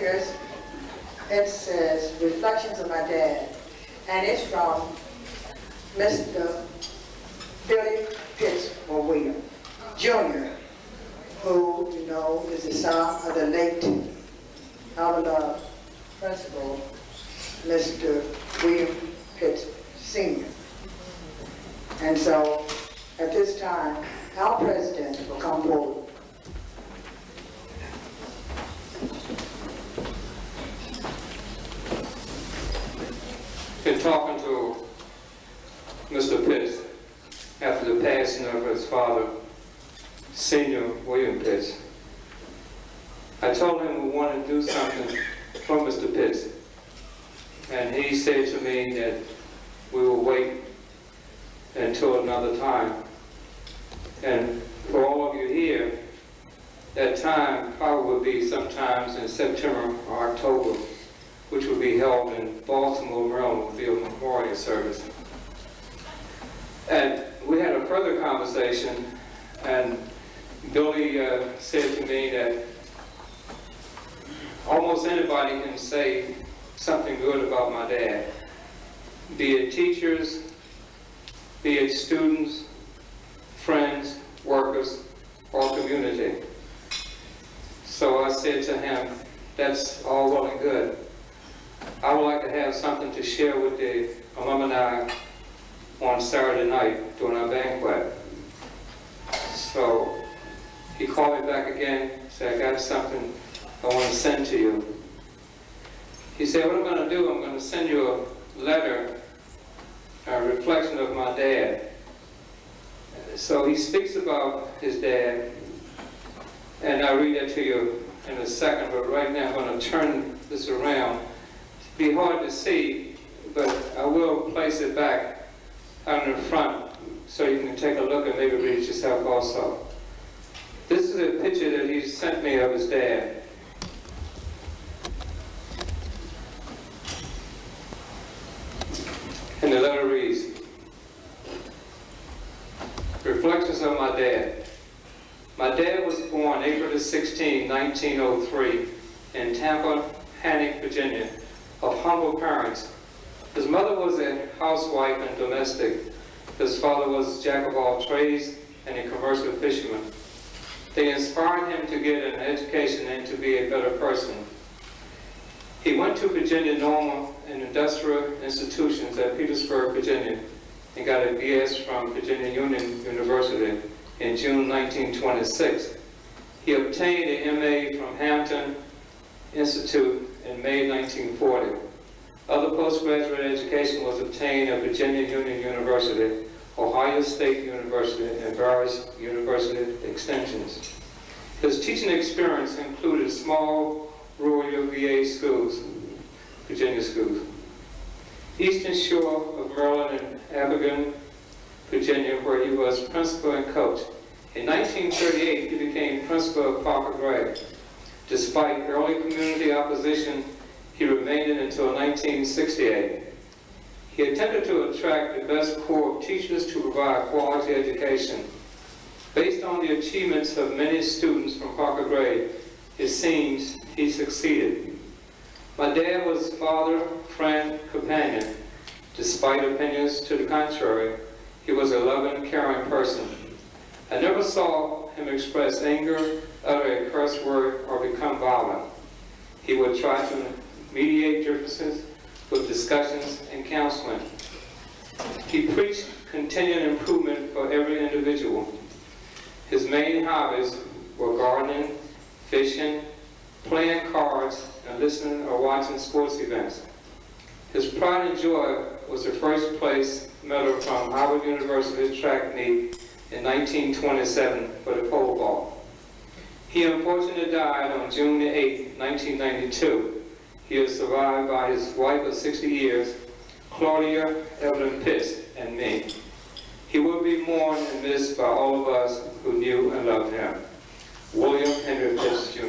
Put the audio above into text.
pictures. It says, Reflections of My Dad. And it's from Mr. Billy Pitts William Jr., who, you know, is the son of the late Alumni principal, Mr. William Pitts Sr. And so, at this time, our president will come forward. In talking to Mr. Pitts after the passing of his father, Senior William Pitts, I told him we wanted to do something for Mr. Pitts. And he said to me that we will wait until another time. And for all of you here, that time probably will be sometimes in September or October, which will be held in Baltimore, Maryland, will be a memorial service. And we had a further conversation, and Billy said to me that almost anybody can say something good about my dad, be it teachers, be it students, friends, workers, or community. So I said to him, that's all well and good. I would like to have something to share with the alumni on Saturday night during our banquet. So he called me back again, said, I got something I want to send to you. He said, what I'm going to do, I'm going to send you a letter, a reflection of my dad. So he speaks about his dad, and I'll read that to you in a second, but right now I'm going to turn this around. It'll be hard to see, but I will place it back out in the front so you can take a look and maybe read it yourself also. This is a picture that he sent me of his dad. And the letter reads, Reflections of my dad. My dad was born April 16, 1903 in Tampa-Hannock, Virginia, of humble parents. His mother was a housewife and domestic. His father was a jack of all trades and a commercial fisherman. They inspired him to get an education and to be a better person. He went to Virginia Normal and Industrial Institutions at Petersburg, Virginia, and got a BS from Virginia Union University in June 1926. He obtained an MA from Hampton Institute in May 1940. Other postgraduate education was obtained at Virginia Union University, Ohio State University, and various university extensions. His teaching experience included small rural VA schools, Virginia schools, Eastern Shore of Maryland and Aberdeen, Virginia, where he was principal and coach. In 1938, he became principal of Parker Gray. Despite early community opposition, he remained in until 1968. He attempted to attract the best core of teachers to provide quality education. Based on the achievements of many students from Parker Gray, it seems he succeeded. My dad was father, friend, companion. Despite opinions to the contrary, he was a loving, caring person. I never saw him express anger, utter a curse word, or become violent. He would try to mediate differences with discussions and counseling. He preached continued improvement for every individual. His main hobbies were gardening, fishing, playing cards, and listening or watching sports events. His pride and joy was the first place medal from Howard University track meet in 1927 for the pole vault. He unfortunately died on June 8, 1992. He is survived by his wife of 60 years, Claudia Evelyn Pitts, and me. He will be mourned and missed by all of us who knew and loved him. William Henry Pitts, Jr.